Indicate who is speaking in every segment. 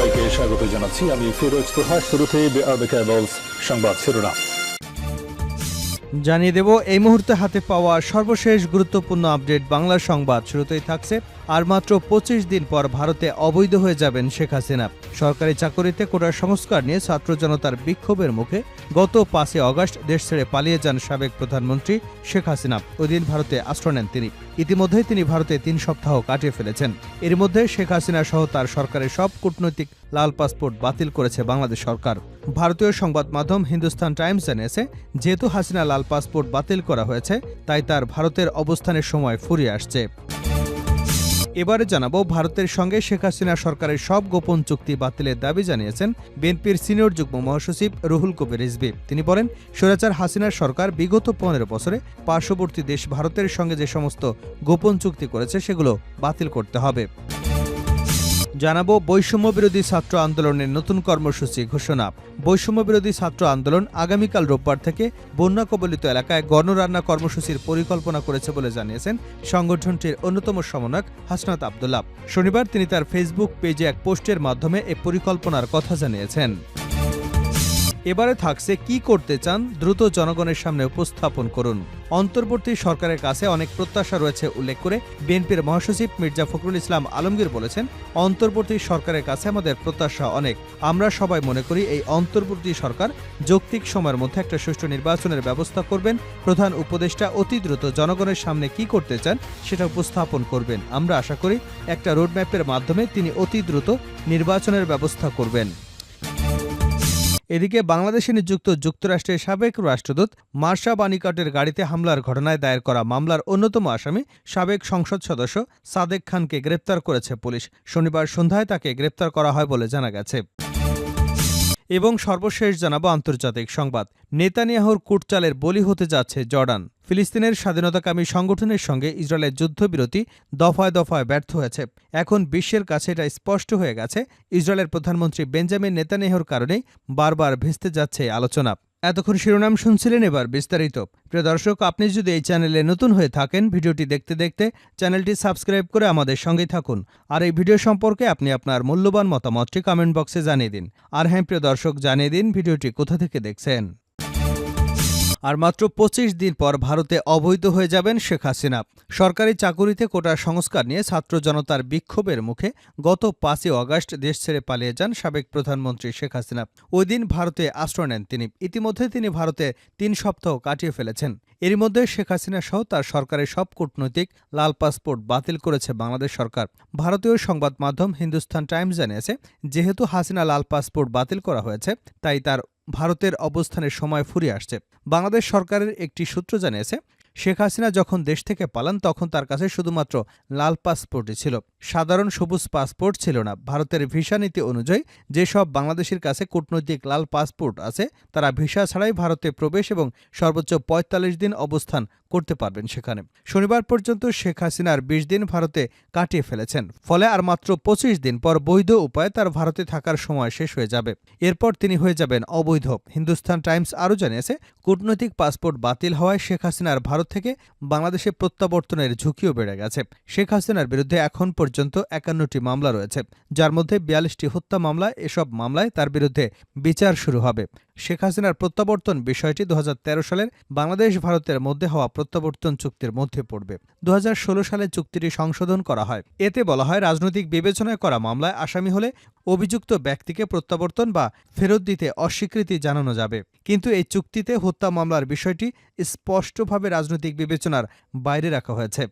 Speaker 1: সবাইকে স্বাগত জানাচ্ছি। আমি ফিরোজ তোহা। শুরুতেই সংবাদ শিরোনাম
Speaker 2: জানিয়ে দেব এই মুহূর্তে হাতে পাওয়া সর্বশেষ গুরুত্বপূর্ণ আপডেট বাংলা সংবাদ। শুরুতেই থাকছে আর মাত্র ২৫ দিন পর ভারতে অবৈধ হয়ে যাবেন শেখ হাসিনা। সরকারি চাকরিতে কোটা সংস্কার নিয়ে ছাত্র জনতার বিক্ষোভের মুখে গত ৫ আগস্ট দেশ ছেড়ে পালিয়ে যান সাবেক প্রধানমন্ত্রী শেখ হাসিনা। ওই দিন ভারতে আশ্রয় নেন তিনি। ইতিমধ্যেই তিনি ভারতে ৩ সপ্তাহ কাটিয়ে ফেলেছেন। এর মধ্যে শেখ হাসিনা সহ তার সরকারের সব কূটনৈতিক লাল পাসপোর্ট বাতিল করেছে বাংলাদেশ সরকার। ভারতীয় সংবাদ মাধ্যম হিন্দুস্তান টাইমস জানিয়েছে, যেহেতু হাসিনা লাল পাসপোর্ট বাতিল করা হয়েছে, তাই তার ভারতের অবস্থানের সময় ফুরিয়ে আসছে। এবারে জানাবো, ভারতের সঙ্গে শেখ হাসিনা সরকারের সব গোপন চুক্তি বাতিলের দাবি জানিয়েছেন বিএনপির সিনিয়র যুগ্ম মহাসচিব রুহুল কবির রিজভী। তিনি বলেন, স্বৈরাচার হাসিনার সরকার বিগত ১৫ বছরে পার্শ্ববর্তী দেশ ভারতের সঙ্গে যে সমস্ত গোপন চুক্তি করেছে সেগুলো বাতিল করতে হবে। জানাবো, বৈষম্য বিরোধী ছাত্র আন্দোলনের নতুন কর্মসূচি ঘোষণা। বৈষম্য বিরোধী ছাত্র আন্দোলন আগামীকাল রোববার থেকে বন্যা কবলিত এলাকায় গণরান্না কর্মসূচির পরিকল্পনা করেছে বলে জানিয়েছেন সংগঠনটির অন্যতম সমন্বয়ক হাসনাত আব্দুল্লাহ। শনিবার তিনি তার ফেসবুক পেজে এক পোস্টের মাধ্যমে এ পরিকল্পনার কথা জানিয়েছেন। এবারে থাকছে কি করতে চান, দ্রুত জনগণের সামনে উপস্থাপন করুন। অন্তর্বর্তী সরকারের কাছে অনেক প্রত্যাশা রয়েছে উল্লেখ করে বিএনপির মহাসচিব মির্জা ফখরুল ইসলাম আলমগীর বলেছেন, অন্তর্বর্তী সরকারের কাছে আমাদের প্রত্যাশা অনেক। আমরা সবাই মনে করি এই অন্তর্বর্তী সরকার যৌক্তিক সময়ের মধ্যে একটা সুষ্ঠু নির্বাচনের ব্যবস্থা করবেন। প্রধান উপদেষ্টা অতি দ্রুত জনগণের সামনে কি করতে চান সেটা উপস্থাপন করবেন। আমরা আশা করি একটা রোডম্যাপের মাধ্যমে তিনি অতি দ্রুত নির্বাচনের ব্যবস্থা করবেন। এদিকে বাংলাদেশে নিযুক্ত যুক্তরাষ্ট্রের সাবেক রাষ্ট্রদূত মার্শা বানিকাটের গাড়িতে হামলার ঘটনায় দায়ের করা মামলার অন্যতম আসামি সাবেক সংসদ সদস্য সাদেক খানকে গ্রেপ্তার করেছে পুলিশ। শনিবার সন্ধ্যায় তাকে গ্রেপ্তার করা হয় বলে জানা গেছে। এবং সর্বশেষ জানাবো আন্তর্জাতিক সংবাদ। নেতানিয়াহুর কুটচালের বলি হতে যাচ্ছে জর্ডান। ফিলিস্তিনের স্বাধীনতাকামী সংগঠনের সঙ্গে ইসরায়েলের যুদ্ধবিরতি দফায় দফায় ব্যর্থ হয়েছে। এখন বিশ্বের কাছে এটা স্পষ্ট হয়ে গেছে, ইসরায়েলের প্রধানমন্ত্রী বেঞ্জামিন নেতানিয়াহুর কারণেই বারবার ভেস্তে যাচ্ছে আলোচনা। এতক্ষণ শিরোনাম শুনছিলেন, এবার বিস্তারিত। প্রিয় দর্শক, আপনি যদি এই চ্যানেলে নতুন হয়ে থাকেন, ভিডিওটি দেখতে দেখতে চ্যানেলটি সাবস্ক্রাইব করে আমাদের সঙ্গেই থাকুন। আর এই ভিডিও সম্পর্কে আপনি আপনার মূল্যবান মতামতটি কমেন্ট বক্সে জানিয়ে দিন। আর হ্যাঁ প্রিয় দর্শক, জানিয়ে দিন ভিডিওটি কোথা থেকে দেখছেন। আর মাত্র ২৫ দিন পর ভারতে অবৈধ হয়ে যাবেন শেখ হাসিনা। সরকারি চাকুরিতে কোটা সংস্কার নিয়ে ছাত্র জনতার বিক্ষোভের মুখে গত ৫ আগস্ট দেশ ছেড়ে পালিয়ে যান সাবেক প্রধানমন্ত্রী শেখ হাসিনা। ওই দিন ভারতে আশ্রয় নেন তিনি। ইতিমধ্যে তিনি ভারতে ৩ সপ্তাহ কাটিয়ে ফেলেছেন। এর মধ্যে শেখ হাসিনা সহ তার সরকারের সব কূটনৈতিক লাল পাসপোর্ট বাতিল করেছে বাংলাদেশ সরকার। ভারতীয় সংবাদ মাধ্যম হিন্দুস্তান টাইমস জানিয়েছে, যেহেতু হাসিনা লাল পাসপোর্ট বাতিল করা হয়েছে, তাই তার ভারতের অবস্থানের সময় ফুরিয়ে আসছে। বাংলাদেশ সরকারের একটি সূত্র জানিয়েছে, শেখ হাসিনা যখন দেশ থেকে পালান তখন তার কাছে শুধুমাত্র লাল পাসপোর্টই ছিল, সাধারণ সবুজ পাসপোর্ট ছিল না। ভারতের ভিসা নীতি অনুযায়ী যেসব বাংলাদেশের কাছে কূটনৈতিক লাল পাসপোর্ট আছে তারা ভিসা ছাড়াই ভারতে প্রবেশ এবং সর্বোচ্চ ৪৫ দিন অবস্থান করতে পারবেন সেখানে। শনিবার পর্যন্ত শেখ হাসিনার ২০ দিন ভারতে কাটিয়ে ফেলেছেন। ফলে আর মাত্র ২৫ দিন পর বৈধ উপায়ে তার ভারতে থাকার সময় শেষ হয়ে যাবে। এরপর তিনি হয়ে যাবেন অবৈধ। হিন্দুস্তান টাইমস আরও জানিয়েছে, কূটনৈতিক পাসপোর্ট বাতিল হওয়ায় শেখ হাসিনার ভারত থেকে বাংলাদেশে প্রত্যাবর্তনের ঝুঁকিও বেড়ে গেছে। শেখ হাসিনার বিরুদ্ধে এখন পর্যন্ত ৫১টি মামলা রয়েছে, যার মধ্যে ৪২টি হত্যা মামলা। এসব মামলায় তার বিরুদ্ধে বিচার শুরু হবে। শেখ হাসিনার প্রত্যাবর্তন বিষয়টি ২০১৩ সালের বাংলাদেশ ভারতের মধ্যে হওয়া প্রত্যাবর্তন চুক্তির মধ্যে পড়বে। ২০১৬ সালে চুক্তিটি সংশোধন করা হয়। এতে বলা হয়, রাজনৈতিক বিবেচনায় করা মামলায় আসামি হলে অভিযুক্ত ব্যক্তিকে প্রত্যাবর্তন বা ফেরত দিতে অস্বীকৃতি জানানো যাবে। কিন্তু এই চুক্তিতে হত্যা মামলার বিষয়টি স্পষ্টভাবে রাজনৈতিক বিবেচনার বাইরে রাখা হয়েছে।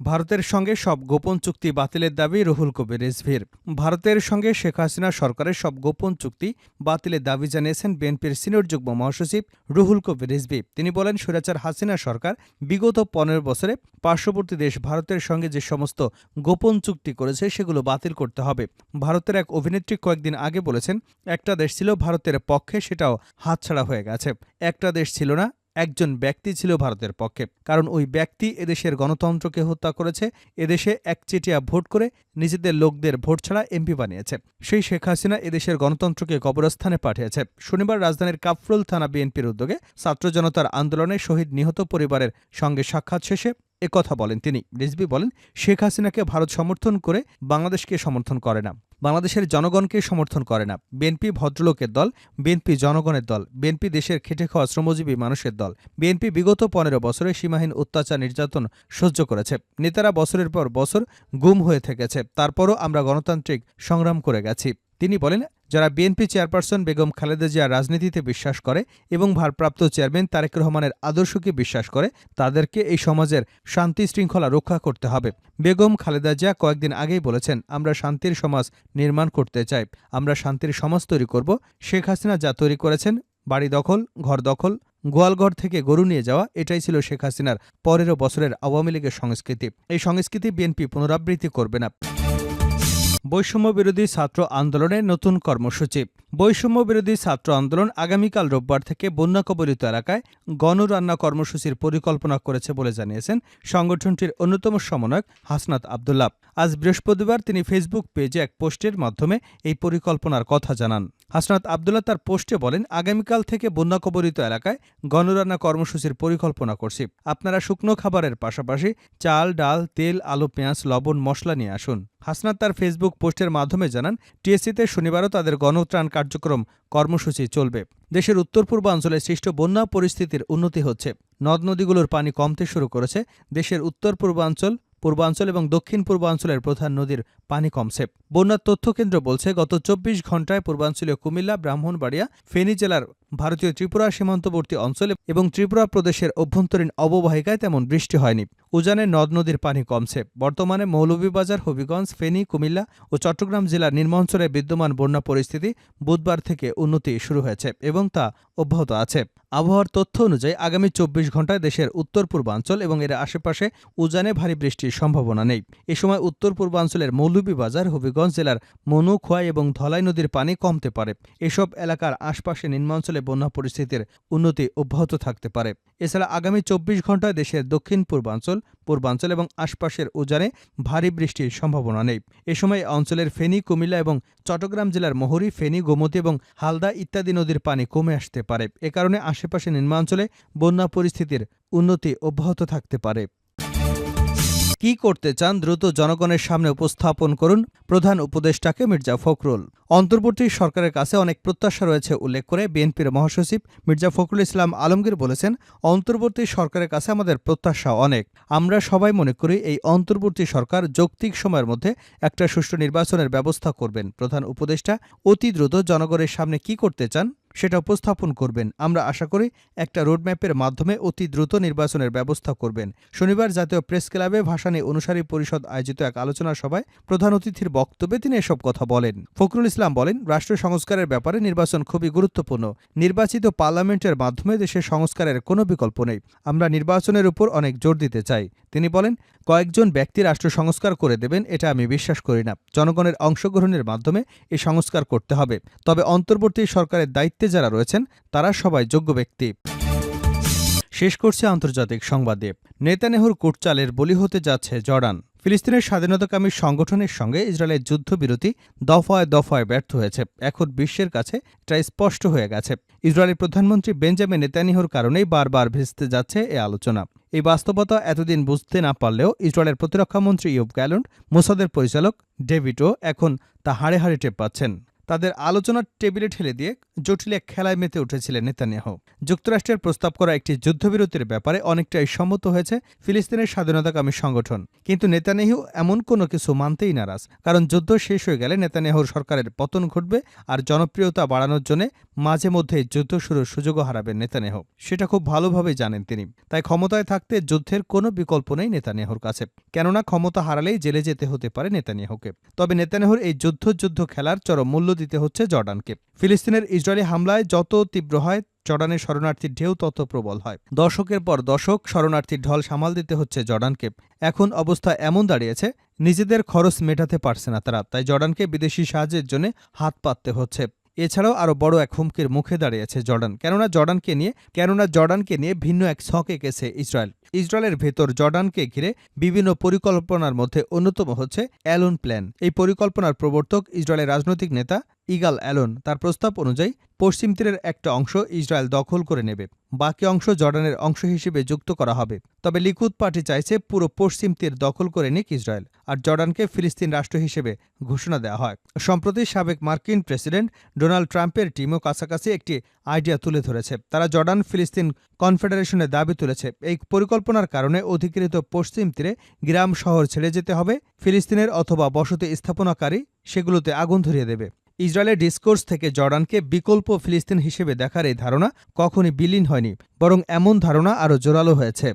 Speaker 2: ভারতের সঙ্গে সব গোপন চুক্তি বাতিলের দাবি রুহুল কবির রিজভীর। ভারতের সঙ্গে শেখ হাসিনা সরকারের সব গোপন চুক্তি বাতিলের দাবি জানিয়েছেন বিএনপির সিনিয়র যুগ্ম মহাসচিব রুহুল কবির রিজভী। তিনি বলেন, স্বৈরাচার হাসিনা সরকার বিগত ১৫ বছরে পার্শ্ববর্তী দেশ ভারতের সঙ্গে যে সমস্ত গোপন চুক্তি করেছে সেগুলো বাতিল করতে হবে। ভারতের এক অভিনেত্রী কয়েকদিন আগে বলেছেন, একটা দেশ ছিল ভারতের পক্ষে, সেটাও হাতছাড়া হয়ে গেছে। একটা দেশ ছিল না, একজন ব্যক্তি ছিল ভারতের পক্ষে, কারণ ওই ব্যক্তি এদেশের গণতন্ত্রকে হত্যা করেছে। এদেশে একচেটিয়া ভোট করে নিজেদের লোকদের ভোট ছাড়া এমপি বানিয়েছে। সেই শেখ হাসিনা এদেশের গণতন্ত্রকে কবরস্থানে পাঠিয়েছে। শনিবার রাজধানীর কাফরুল থানা বিএনপির উদ্যোগে ছাত্র জনতার আন্দোলনে শহীদ নিহত পরিবারের সঙ্গে সাক্ষাৎ শেষে একথা বলেন তিনি। রিজভী বলেন, শেখ হাসিনাকে ভারত সমর্থন করে বাংলাদেশকে সমর্থন করে না। বাংলাদেশের জনগণকে সমর্থন করে না। বিএনপি ভদ্রলোকের দল, বিএনপি জনগণের দল, বিএনপি দেশের খেটে খাওয়া শ্রমজীবী মানুষের দল। বিএনপি বিগত 15 বছরে সীমাহীন অত্যাচার নির্যাতন সহ্য করেছে। নেতারা বছরের পর বছর গুম হয়ে থেকেছে, তারপরও আমরা গণতান্ত্রিক সংগ্রাম করে গেছি। তিনি বলেন, যারা বিএনপি চেয়ারপারসন বেগম খালেদা জিয়ার রাজনীতিতে বিশ্বাস করে এবং ভারপ্রাপ্ত চেয়ারম্যান তারেক রহমানের আদর্শকে বিশ্বাস করে, তাদেরকে এই সমাজের শান্তি শৃঙ্খলা রক্ষা করতে হবে। বেগম খালেদা জিয়া কয়েকদিন আগেই বলেছেন, আমরা শান্তির সমাজ নির্মাণ করতে চাই, আমরা শান্তির সমাজ তৈরি করব। শেখ হাসিনা যা তৈরি করেছেন, বাড়ি দখল, ঘর দখল, গোয়ালঘর থেকে গরু নিয়ে যাওয়া, এটাই ছিল শেখ হাসিনার 15 বছরের আওয়ামী লীগের সংস্কৃতি। এই সংস্কৃতি বিএনপি পুনরাবৃত্তি করবে না। বৈষম্য বিরোধী ছাত্র আন্দোলনের নতুন কর্মসূচি। বৈষম্য বিরোধী ছাত্র আন্দোলন আগামীকাল রোববার থেকে বন্যা কবলিত এলাকায় গণরান্না কর্মসূচির পরিকল্পনা করেছে বলে জানিয়েছেন সংগঠনটির অন্যতম সমন্বয়ক হাসনাত আব্দুল্লাহ। আজ বৃহস্পতিবার তিনি ফেসবুক পেজে এক পোস্টের মাধ্যমে এই পরিকল্পনার কথা জানান। হাসনাত আব্দুল্লাহ তার পোস্টে বলেন, আগামীকাল থেকে বন্যা কবলিত এলাকায় গণরান্না কর্মসূচির পরিকল্পনা করছি। আপনারা শুকনো খাবারের পাশাপাশি চাল, ডাল, তেল, আলু, পেঁয়াজ, লবণ, মশলা নিয়ে আসুন। হাসনাত তার ফেসবুক পোস্টের মাধ্যমে জানান, টিএসসিতে শনিবারও তাদের গণত্রাণ কার্যক্রম কর্মসূচি চলবে। দেশের উত্তর পূর্বাঞ্চলে সৃষ্ট বন্যা পরিস্থিতির উন্নতি হচ্ছে। নদ নদীগুলোর পানি কমতে শুরু করেছে। দেশের উত্তর পূর্বাঞ্চল, পূর্বাঞ্চল এবং দক্ষিণ পূর্বাঞ্চলের প্রধান নদীর পানি কমছে। বন্যার তথ্য কেন্দ্র বলছে, গত 24 ঘণ্টায় পূর্বাঞ্চলীয় কুমিল্লা, ব্রাহ্মণবাড়িয়া, ফেনী জেলার ভারতীয় ত্রিপুরা সীমান্তবর্তী অঞ্চল এবং ত্রিপুরা প্রদেশের অভ্যন্তরীণ অববাহিকায় তেমন বৃষ্টি হয়নি। উজানে নদ নদীর পানি কমছে। বর্তমানে মৌলভীবাজার, হবিগঞ্জ, ফেনী, কুমিল্লা ও চট্টগ্রাম জেলার নিম্নাঞ্চলে বিদ্যমান বন্যা পরিস্থিতি বুধবার থেকে উন্নতি শুরু হয়েছে এবং তা অব্যাহত আছে। আবহাওয়ার তথ্য অনুযায়ী আগামী 24 ঘণ্টায় দেশের উত্তর পূর্বাঞ্চল এবং এর আশেপাশে উজানে ভারী বৃষ্টির সম্ভাবনা নেই। এ সময় উত্তর পূর্বাঞ্চলের মৌলভীবাজার, হবিগঞ্জ জেলার মনু, খোয়াই এবং ধলাই নদীর পানি কমতে পারে। এসব এলাকার আশপাশে নিম্নাঞ্চলে বন্যা পরিস্থিতির উন্নতি অব্যাহত থাকতে পারে। এছাড়া আগামী 24 ঘণ্টায় দেশের দক্ষিণ পূর্বাঞ্চল, পূর্বাঞ্চল এবং আশপাশের উজানে ভারী বৃষ্টির সম্ভাবনা নেই। এ সময় অঞ্চলের ফেনী, কুমিল্লা এবং চট্টগ্রাম জেলার মহুরী, ফেনী, গোমতী এবং হালদা ইত্যাদি নদীর পানি কমে আসতে পারে। এ কারণে আশেপাশে নিম্নাঞ্চলে বন্যা পরিস্থিতির উন্নতি অব্যাহত থাকতে পারে। কি করতে চান দ্রুত জনগণের সামনে উপস্থাপন করুন, প্রধান উপদেষ্টাকে মির্জা ফখরুল। অন্তর্বর্তী সরকারের কাছে অনেক প্রত্যাশা রয়েছে উল্লেখ করে বিএনপির মহাসচিব মির্জা ফখরুল ইসলাম আলমগীর বলেছেন, অন্তর্বর্তী সরকারের কাছে আমাদের প্রত্যাশা অনেক। আমরা সবাই মনে করি এই অন্তর্বর্তী সরকার যৌক্তিক সময়ের মধ্যে একটা সুষ্ঠু নির্বাচনের ব্যবস্থা করবেন। প্রধান উপদেষ্টা অতি দ্রুত জনগণের সামনে কি করতে চান সেটা উপস্থাপন করবেন। আমরা আশা করি একটা রোডম্যাপের মাধ্যমে অতি দ্রুত নির্বাচনের ব্যবস্থা করবেন। শনিবার জাতীয় প্রেস ক্লাবে ভাসানী অনুসারী পরিষদ আয়োজিত এক আলোচনা সভায় প্রধান অতিথির বক্তব্যে তিনি এসব কথা বলেন। ফখরুল ইসলাম বলেন, রাষ্ট্র সংস্কারের ব্যাপারে নির্বাচন খুবই গুরুত্বপূর্ণ। নির্বাচিত পার্লামেন্টের মাধ্যমে দেশের সংস্কারের কোনো বিকল্প নেই। আমরা নির্বাচনের উপর অনেক জোর দিতে চাই। তিনি বলেন, কয়েকজন ব্যক্তি রাষ্ট্র সংস্কার করে দেবেন এটা আমি বিশ্বাস করি না। জনগণের অংশগ্রহণের মাধ্যমে এই সংস্কার করতে হবে। তবে অন্তর্বর্তী সরকারের দায়িত্বে যারা রয়েছেন তারা সবাই যোগ্য ব্যক্তি। শেষ করছে আন্তর্জাতিক সংবাদে। নেতানিয়াহুর কূটচালের বলি হতে যাচ্ছে জর্ডান। ফিলিস্তিনের স্বাধীনতাকামী সংগঠনের সঙ্গে ইসরায়েলের যুদ্ধবিরতি দফায় দফায় ব্যর্থ হয়েছে। এখন বিশ্বের কাছে এটা স্পষ্ট হয়ে গেছে। ইসরায়েলের প্রধানমন্ত্রী বেঞ্জামিন নেতানিয়াহুর কারণেই বারবার ভেস্তে যাচ্ছে এ আলোচনা। এই বাস্তবতা এতদিন বুঝতে না পারলেও ইসরায়েলের প্রতিরক্ষামন্ত্রী ইয়োব গ্যালন্ট, মোসাদের পরিচালক ডেভিডও এখন তা হাড়ে হাড়ে টের পাচ্ছেন। তাদের আলোচনার টেবিলে ঠেলে দিয়ে জটিল এক খেলায় মেতে উঠেছিলেন নেতানিয়াহু। যুক্তরাষ্ট্রের প্রস্তাব করা একটি যুদ্ধবিরতির ব্যাপারে অনেকটাই সম্মত হয়েছে ফিলিস্তিনের স্বাধীনতাকামী সংগঠন। কিন্তু নেতানিয়াহু এমন কোনো কিছু মানতেই নারাজ। কারণ যুদ্ধ শেষ হয়ে গেলে নেতানিয়াহুর সরকারের পতন ঘটবে আর জনপ্রিয়তা বাড়ানোর জন্য মাঝে মধ্যে যুদ্ধ শুরুর সুযোগও হারাবেন নেতানিয়াহু। সেটা খুব ভালোভাবেই জানেন তিনি। তাই ক্ষমতায় থাকতে যুদ্ধের কোনো বিকল্প নেই নেতানিয়াহুর কাছে। কেননা ক্ষমতা হারালেই জেলে যেতে হতে পারে নেতানিয়াহুকে। তবে নেতানিয়াহুর এই যুদ্ধ খেলার চরম মূল্য দিতে হচ্ছে জর্ডানকে। ফিলিস্তিনের ইসরায়েলি হামলায় যত তীব্র হয় জর্ডানের শরণার্থীর ঢেউ তত প্রবল হয়। দশকের পর দশক শরণার্থীর ঢল সামাল দিতে হচ্ছে জর্ডানকে। এখন অবস্থা এমন দাঁড়িয়েছে, নিজেদের খরচ মেটাতে পারছে না তারা। তাই জর্ডানকে বিদেশি সাহায্যের জন্য হাত পাততে হচ্ছে। এছাড়াও আরও বড় এক হুমকির মুখে দাঁড়িয়েছে জর্ডান। কেননা জর্ডানকে নিয়ে ভিন্ন এক ছক এঁকেছে ইসরায়েল। ইসরায়েলের ভেতর জর্ডানকে ঘিরে বিভিন্ন পরিকল্পনার মধ্যে অন্যতম হচ্ছে অ্যালোন প্ল্যান। এই পরিকল্পনার প্রবর্তক ইসরায়েলের রাজনৈতিক নেতা ইগাল অ্যালোন তার প্রস্তাব অনুযায়ী পশ্চিম তীরের একটা অংশ ইসরায়েল দখল করে নেবে, বাকি অংশ জর্ডানের অংশ হিসেবে যুক্ত করা হবে। তবে লিকুদ পার্টি চাইছে পুরো পশ্চিম তীর দখল করে নিক ইসরায়েল, আর জর্ডানকে ফিলিস্তিন রাষ্ট্র হিসেবে ঘোষণা দেওয়া হয়। সম্প্রতি সাবেক মার্কিন প্রেসিডেন্ট ডোনাল্ড ট্রাম্পের টিমও কাছাকাছি একটি আইডিয়া তুলে ধরেছে। তারা জর্ডান ফিলিস্তিন কনফেডারেশনের দাবি তুলেছে। এই পরিকল্পনার কারণে অধিকৃত পশ্চিম তীরে গ্রাম শহর ছেড়ে যেতে হবে ফিলিস্তিনের, অথবা বসতি স্থাপনাকারী সেগুলোতে আগুন ধরিয়ে দেবে। ইসরায়েলের ডিসকোর্স থেকে জর্ডানকে বিকল্প ফিলিস্তিন হিসেবে দেখার এই ধারণা কখনই বিলীন হয়নি, বরং এমন ধারণা আরও জোরালো হয়েছে।